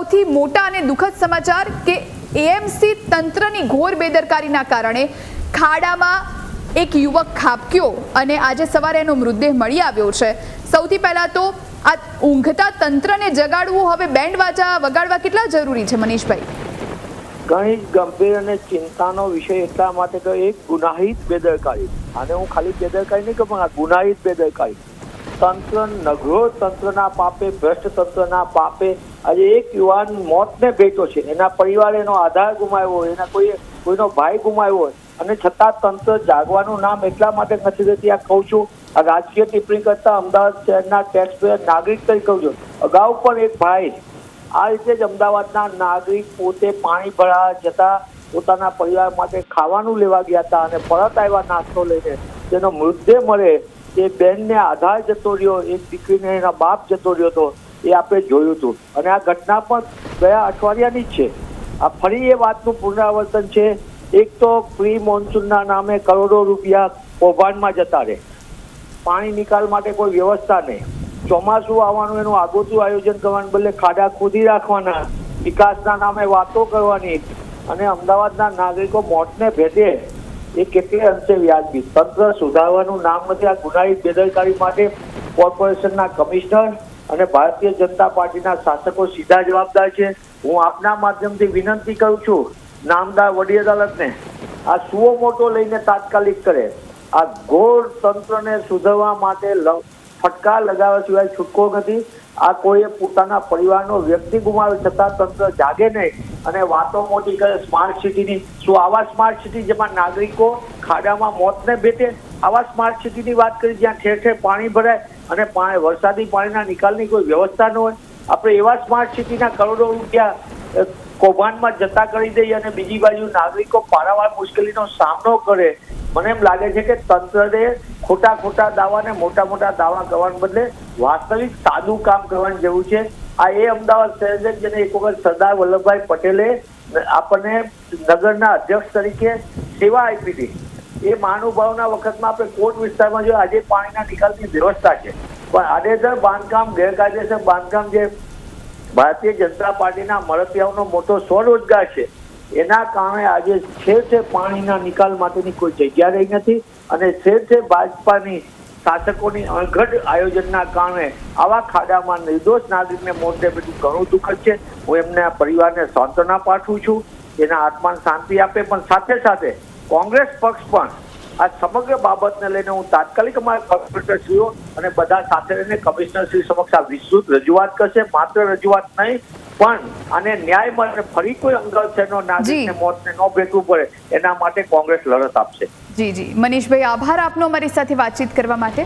સૌથી મોટા અને દુઃખદ સમાચાર કે એએમસી તંત્રની ઘોર બેદરકારીના કારણે ખાડામાં એક યુવક ખાબક્યો અને આજે સવારે એનો મૃતદેહ મળી આવ્યો છે। સૌથી પહેલા તો આ ઊંઘતા તંત્રને જગાડવું, હવે બેન્ડ વાજા વગાડવા કેટલા જરૂરી છે મનીષભાઈ? ઘણી ગંભીર અને ચિંતાનો વિષય એટલા માટે કે એક ગુનાહિત બેદરકારી, અને હું ખાલી બેદરકારી નહીં કહું પણ આ ગુનાહિત બેદરકારી, તંત્ર નગરો તંત્રના પાપે, ભ્રષ્ટ તંત્રના પાપે આજે એક યુવાન મોતને ભેટો છે। એના પરિવારે એનો આધાર ગુમાવ્યો હોય, એના કોઈનો ભાઈ ગુમાવ્યો હોય, અને છતાં તંત્ર જાગવાનું નામ એટલા માટે નથી લેતી। આ કહું છું, આ રાજકીય ટિપ્પણી કરતા અમદાવાદ શહેરના ટેક્સપેયર નાગરિક તરીકે કહું છું। અગાઉ પણ એક ભાઈ આ રીતે જ અમદાવાદના નાગરિક પોતે પાણી ભરાવા જતા પોતાના પરિવાર માટે ખાવાનું લેવા ગયા હતા અને પરત આવ્યા નાસ્તો લઈને, તેનો મૃતદેહ મળે એ બેનને આધાર જતો રહ્યો, એક દીકરીને એના બાપ જતો રહ્યો હતો, એ આપણે જોયું હતું। અને આ ઘટના પણ ગયા અઠવાડિયાની જ છે। આ ફરી એ વાતનું પુનરાવર્તન છે। એક તો પ્રી મોન્સૂનના નામે કરોડો રૂપિયા કૌભાંડમાં જતા રહે, પાણી નિકાલ માટે કોઈ વ્યવસ્થા નહીં, ચોમાસું આવવાનું એનું આગોતરું આયોજન કરવાનું બદલે ખાડા ખોદી રાખવાના, વિકાસના નામે વાતો કરવાની, અને અમદાવાદના નાગરિકો મોતને ભેટે એ કેટલે અંશે વ્યાજબી। તંત્ર સુધારવાનું નામ નથી। આ ગુનાહિત બેદરકારી માટે કોર્પોરેશનના કમિશનર અને ભારતીય જનતા પાર્ટીના શાસકો સીધા જવાબદાર છે। હું આપના માધ્યમથી વિનંતી કરું છું નામદાર વડી અદાલતને આ સુઓ મોટો લઈને તાત્કાલિક કરે। આ ઘોર તંત્રને સુધારવા માટે ફટકાર લગાવ્યા સિવાય છૂટકો નથી। આ કોઈએ પોતાના પરિવારનો વ્યક્તિ ગુમાવે છતાં તંત્ર જાગે નહીં અને વાતો મોટી કરે સ્માર્ટ સિટીની। શું આવા સ્માર્ટ સિટી જેમાં નાગરિકો ખાડામાં મોતને ભેટે, આવા સ્માર્ટ સિટીની વાત કરી જ્યાં ઠેર ઠેર પાણી ભરાય અને વરસાદી પાણીના નિકાલની કોઈ વ્યવસ્થા ન હોય? આપણે એવા સ્માર્ટ સિટીના કરોડો રૂપિયા કૌભાંડમાં જતા કરી દઈએ અને બીજી બાજુ નાગરિકો પારાવાર મુશ્કેલીનો સામનો કરે। મને એમ લાગે છે કે તંત્રને ખોટા દાવાને મોટા દાવા કરવાને બદલે વાસ્તવિક સાદું કામ કરવાની જરૂર છે। આ એ અમદાવાદ શહેર છે જેને એક વખત સરદાર વલ્લભભાઈ પટેલે આપણને નગરના અધ્યક્ષ તરીકે સેવા આપી હતી। એ મહાનુભાવના વખતમાં આપણે કોટ વિસ્તારમાં જો આજે પાણીના નિકાલની વ્યવસ્થા છે, પણ આડેધડ બાંધકામ, ગેરકાયદેસર બાંધકામ જે ભારતીય જનતા પાર્ટીના મળતિયાઓનો મોટો સ્વરોજગાર છે, એના કારણે આજે છે પાણીના નિકાલ માટેની કોઈ જગ્યા રહી નથી, અને છે ભાજપાની શાસકોની અણઘડ આયોજનના કારણે આવા ખાડામાં નિર્દોષ નાગરિકને મોતને બધું ઘણું દુઃખદ છે। હું એમના પરિવારને સાંત્વના પાઠવું છું, એના આત્માને શાંતિ આપે, પણ સાથે સાથે કોંગ્રેસ પક્ષ પણ આ સમગ્ર બાબતને લઈને હું તાત્કાલિક અમારા કોર્પોરેટરશ્રીઓ અને બધા સાથે રહીને કમિશનરશ્રી સમક્ષ આ વિસ્તૃત રજૂઆત કરશે। માત્ર રજૂઆત નહીં, પણ આને ન્યાય મળે, ફરી કોઈ અંગલ શહેરનો નાગરિકને મોતને ન ભેટવું પડે, એના માટે કોંગ્રેસ લડત આપશે। જી મનીષભાઈ, આભાર આપનો અમારી સાથે વાતચીત કરવા માટે।